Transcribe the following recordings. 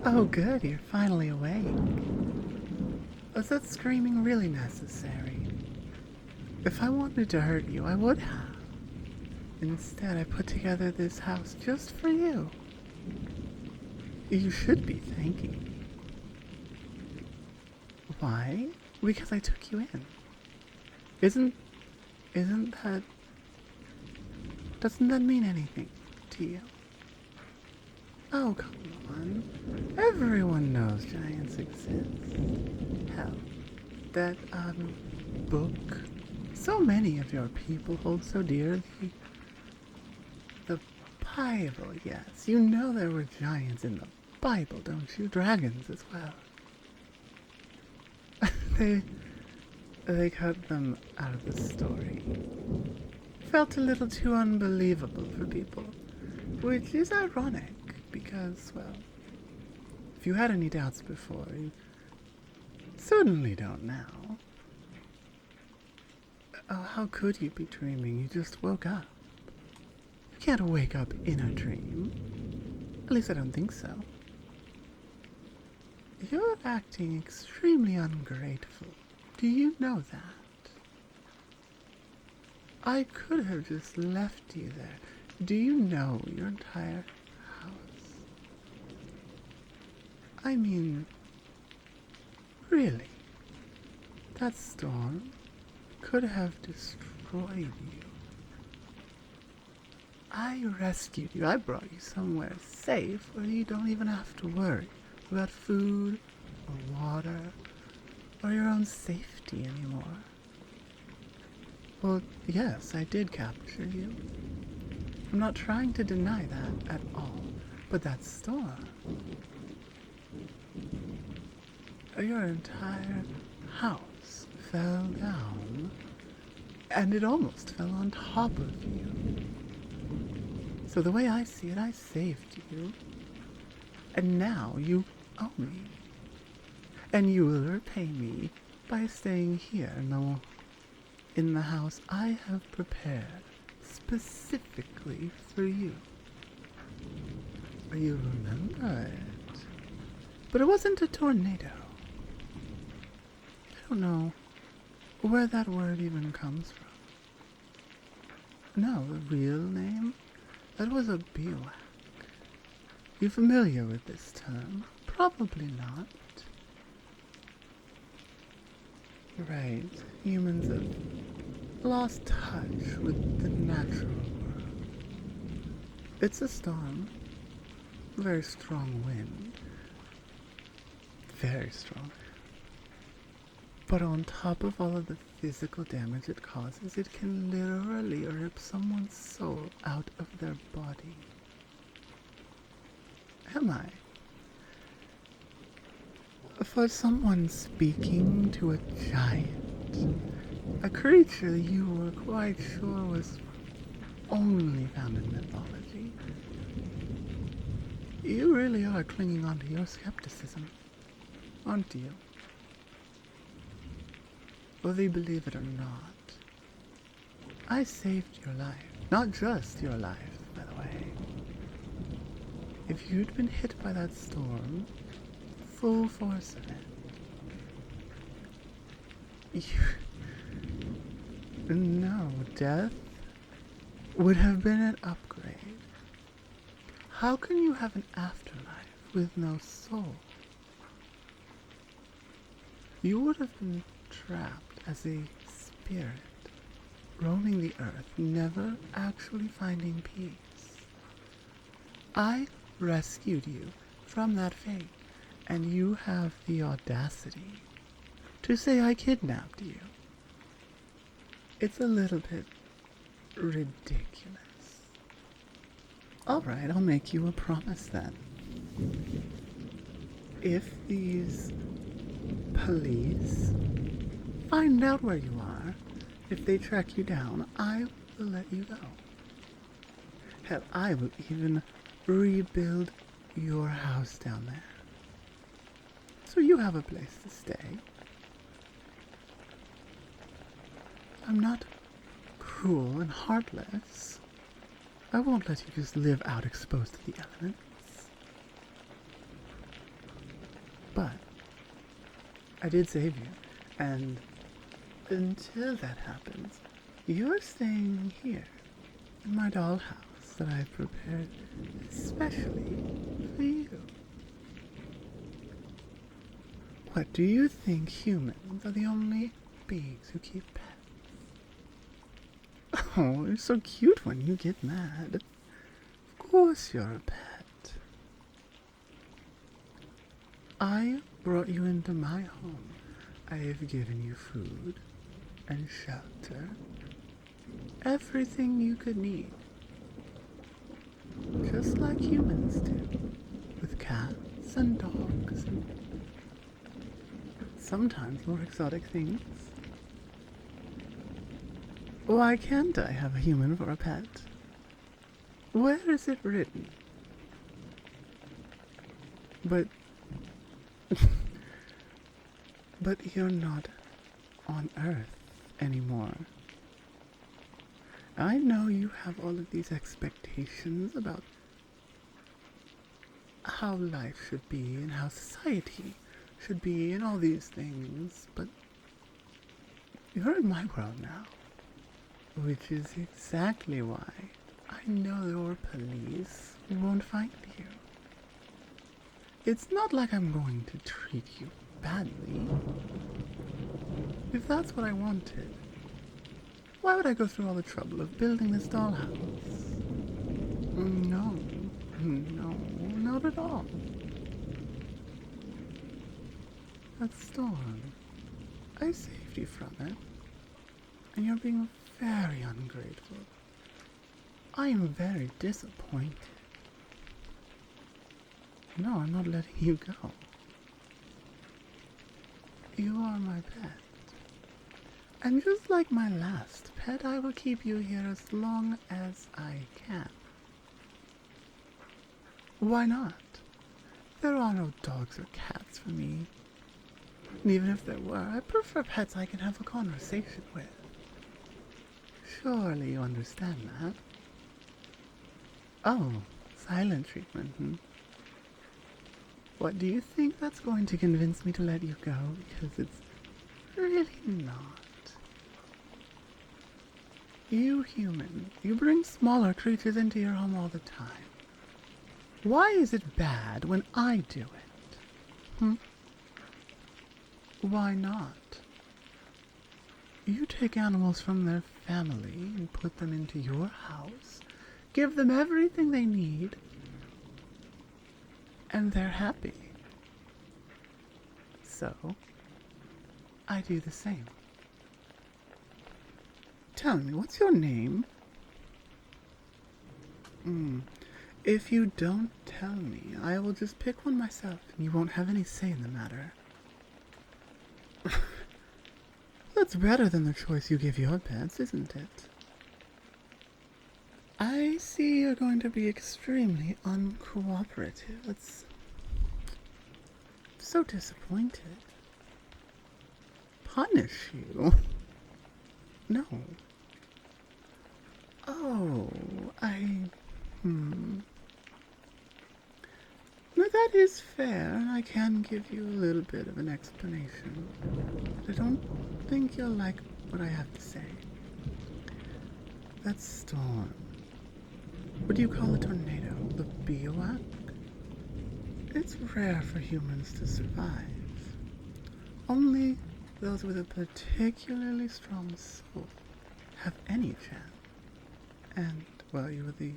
Oh good, you're finally awake. Was that screaming really necessary? If I wanted to hurt you, I would have. Instead, I put together this house just for you. You should be thanking me. Why? Because I took you in. Isn't that... Doesn't that mean anything to you? Oh, come on. Everyone knows giants exist. Hell, that, book so many of your people hold so dear. The Bible, yes. You know there were giants in the Bible, don't you? Dragons as well. They cut them out of the story. Felt a little too unbelievable for people, which is ironic because, well, if you had any doubts before, you certainly don't now. How could you be dreaming? You just woke up. You can't wake up in a dream. At least I don't think so. You're acting extremely ungrateful. Do you know that? I could have just left you there. Do you know your entire house? I mean, really, that storm could have destroyed you. I rescued you. I brought you somewhere safe where you don't even have to worry about food or water or your own safety anymore. Well, yes, I did capture you. I'm not trying to deny that at all, but that storm, your entire house fell down, and it almost fell on top of you. So the way I see it, I saved you, and now you owe me. And you will repay me by staying here in the house I have prepared specifically for you. You remember it. But it wasn't a tornado. I don't know where that word even comes from. No, the real name? That was a bivouac. You familiar with this term? Probably not. Right, humans have lost touch with the natural world. It's a storm, very strong wind, very strong. But on top of all of the physical damage it causes, it can literally rip someone's soul out of their body. Am I? For someone speaking to a giant, a creature you were quite sure was only found in mythology, you really are clinging on to your skepticism, aren't you? Whether you believe it or not, I saved your life. Not just your life, by the way. If you'd been hit by that storm, full force of it, no, death would have been an upgrade. How can you have an afterlife with no soul? You would have been trapped as a spirit, roaming the earth, never actually finding peace. I rescued you from that fate, and you have the audacity to say I kidnapped you. It's a little bit ridiculous. Alright, I'll make you a promise then. If these police find out where you are, if they track you down, I will let you go. Hell, I will even rebuild your house down there. So you have a place to stay. I'm not cruel and heartless. I won't let you just live out exposed to the elements. But I did save you, and until that happens, you're staying here in my dollhouse that I've prepared especially for you. What, do you think humans are the only beings who keep pets? Oh, you're so cute when you get mad. Of course you're a pet. I brought you into my home. I have given you food and shelter. Everything you could need. Just like humans do. With cats and dogs and sometimes more exotic things. Why can't I have a human for a pet? Where is it written? But you're not on Earth anymore. I know you have all of these expectations about how life should be and how society should be and all these things, but you're in my world now, which is exactly why I know your police won't find you. It's not like I'm going to treat you badly. If that's what I wanted, why would I go through all the trouble of building this dollhouse? No, not at all. That storm, I saved you from it, and you're being very ungrateful. I am very disappointed. No, I'm not letting you go. You are my pet. And just like my last pet, I will keep you here as long as I can. Why not? There are no dogs or cats for me. And even if there were, I prefer pets I can have a conversation with. Surely you understand that. Oh, silent treatment, What, do you think that's going to convince me to let you go? Because it's really not. You humans, you bring smaller creatures into your home all the time. Why is it bad when I do it? Why not? You take animals from their family and put them into your house, give them everything they need, and they're happy. So, I do the same. Tell me, what's your name? If you don't tell me, I will just pick one myself, and you won't have any say in the matter. That's better than the choice you give your pets, isn't it? I see you're going to be extremely uncooperative. It's so disappointed. Punish you? No. Oh, No, that is fair, and I can give you a little bit of an explanation. But I don't think you'll like what I have to say. That storm. What do you call a tornado? The bivouac? It's rare for humans to survive. Only those with a particularly strong soul have any chance. And, well, you were the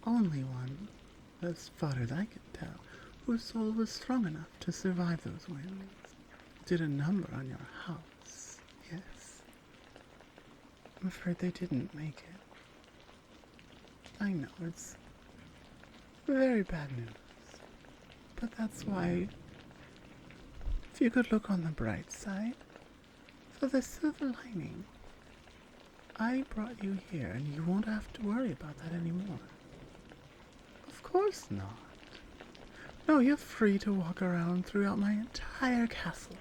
only one, as far as I could tell, whose soul was strong enough to survive those winds. Did a number on your house, yes. I'm afraid they didn't make it. I know, it's very bad news. But that's why, if you could look on the bright side, for the silver lining, I brought you here and you won't have to worry about that anymore. Of course not. No, you're free to walk around throughout my entire castle.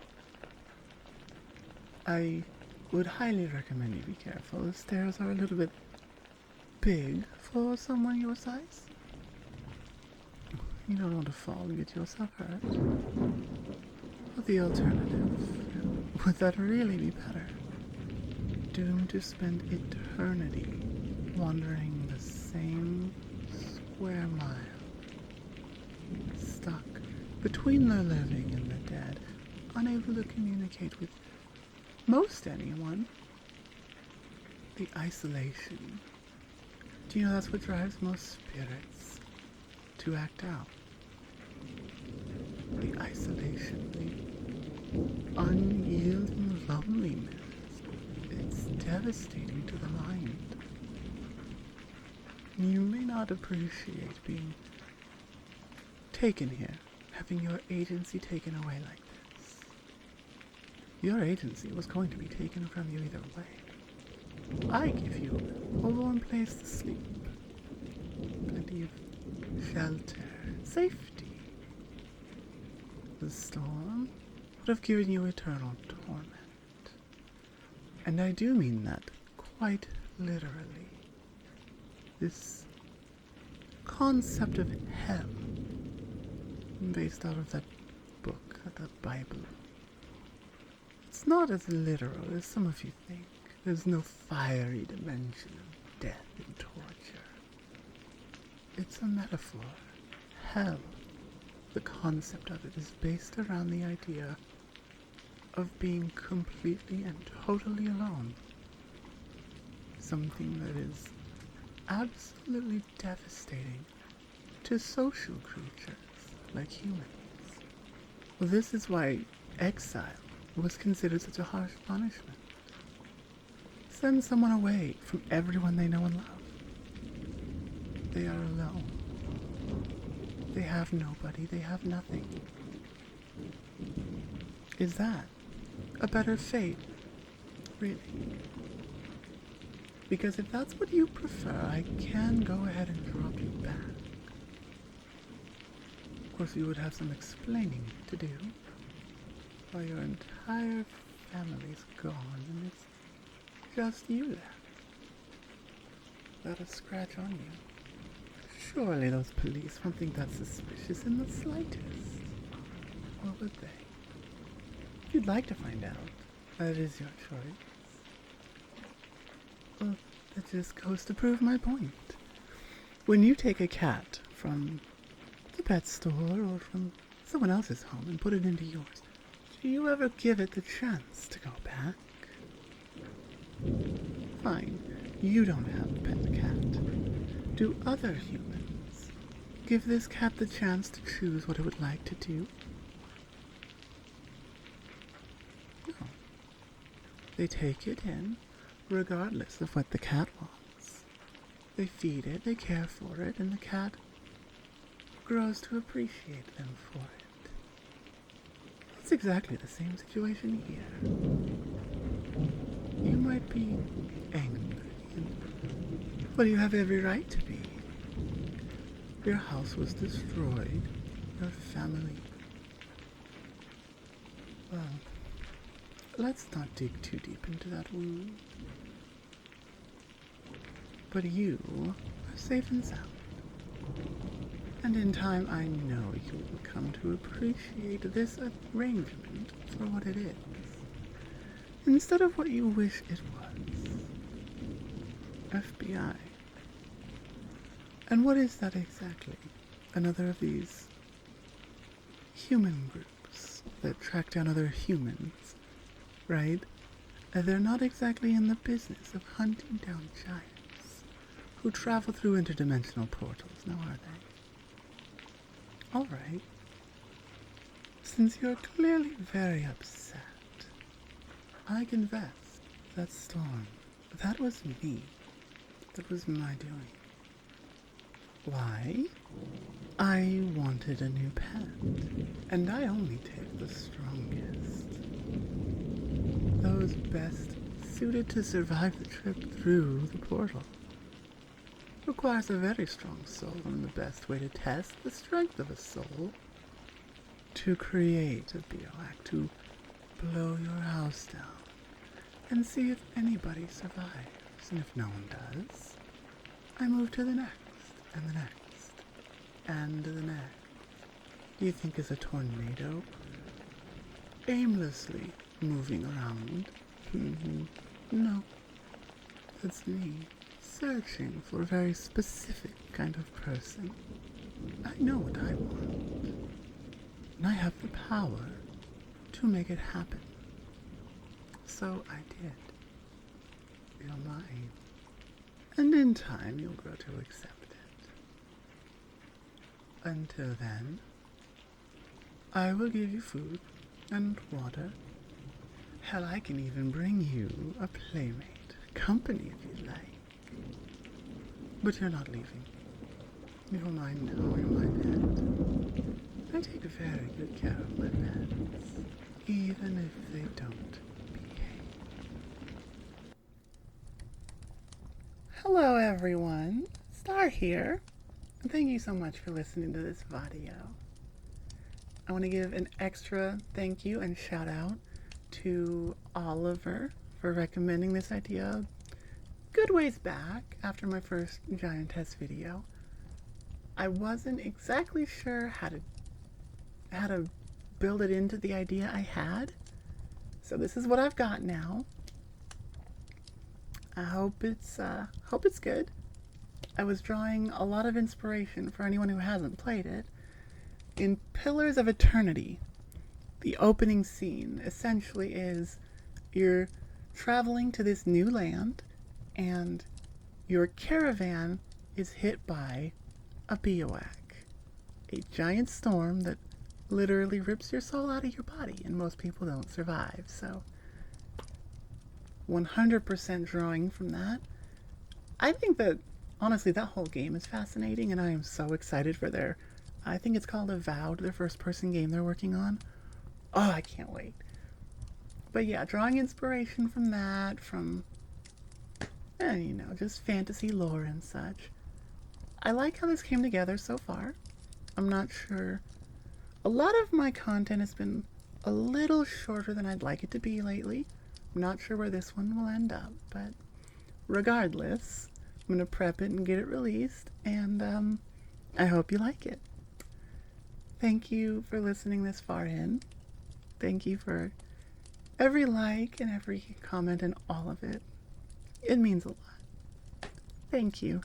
I would highly recommend you be careful. The stairs are a little bit big for someone your size. You don't want to fall and get yourself hurt. But the alternative, would that really be better? Doomed to spend eternity wandering the same square mile, stuck between the living and the dead, unable to communicate with most anyone. The isolation. Do you know that's what drives most spirits to act out? The isolation, the unyielding loneliness. It's devastating to the mind. You may not appreciate being taken here, having your agency taken away like this. Your agency was going to be taken from you either way. I give you a warm place to sleep, plenty of shelter, safety. The storm would have given you eternal torment. And I do mean that quite literally. This concept of hell, based out of that book, the Bible, it's not as literal as some of you think. There's no fiery dimension of death and torture. It's a metaphor. Hell, the concept of it is based around the idea of being completely and totally alone. Something that is absolutely devastating to social creatures like humans. Well, this is why exile was considered such a harsh punishment. Send someone away from everyone they know and love. They are alone. They have nobody. They have nothing. Is that a better fate? Really? Because if that's what you prefer, I can go ahead and drop you back. Of course, you would have some explaining to do while your entire family's gone and it's just you left. Without a scratch on you. Surely those police won't think that's suspicious in the slightest. Or would they? If you'd like to find out, that is your choice. Well, that just goes to prove my point. When you take a cat from the pet store or from someone else's home and put it into yours, do you ever give it the chance to go back? Fine, you don't have a pet cat. Do other humans give this cat the chance to choose what it would like to do? No. They take it in, regardless of what the cat wants. They feed it, they care for it, and the cat grows to appreciate them for it. It's exactly the same situation here. You might be angry, well, you have every right to be. Your house was destroyed, your family. Well, let's not dig too deep into that wound. But you are safe and sound. And in time, I know you will come to appreciate this arrangement for what it is, instead of what you wish it was. FBI. And what is that exactly? Another of these human groups that track down other humans, right? They're not exactly in the business of hunting down giants who travel through interdimensional portals, now are they? Alright. Since you're clearly very upset, I confess, that storm, that was me. That was my doing. Why? I wanted a new pet, and I only take the strongest. Those best suited to survive the trip through the portal. Requires a very strong soul, and the best way to test the strength of a soul, to create a bioact, to blow your house down, and see if anybody survives. And if no one does, I move to the next, and the next, and the next. you think is a tornado aimlessly moving around. No, that's me, searching for a very specific kind of person. I know what I want, and I have the power to make it happen. So I did. You're mine. And in time, you'll grow to accept it. Until then, I will give you food and water. Hell, I can even bring you a playmate, company if you'd like. But you're not leaving. You're mine now, you're my pet. I take very good care of my pets, even if they don't behave. Hello everyone, Star here, and thank you so much for listening to this video. I want to give an extra thank you and shout out to Oliver for recommending this idea good ways back after my first Giantess video. I wasn't exactly sure how to build it into the idea I had, so this is what I've got now. I hope it's good. I was drawing a lot of inspiration for anyone who hasn't played it. In Pillars of Eternity, the opening scene essentially is you're traveling to this new land and your caravan is hit by a bivouac, a giant storm that literally rips your soul out of your body, and most people don't survive. So 100% drawing from that. I think that honestly that whole game is fascinating, and I am so excited for their, I think it's called Avowed, their first person game they're working on. Oh, I can't wait. But yeah, drawing inspiration from that, from just fantasy lore and such. I like how this came together so far. I'm not sure. A lot of my content has been a little shorter than I'd like it to be lately. I'm not sure where this one will end up, but regardless, I'm going to prep it and get it released, and I hope you like it. Thank you for listening this far in. Thank you for every like and every comment and all of it. It means a lot. Thank you,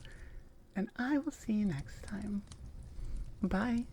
and I will see you next time. Bye.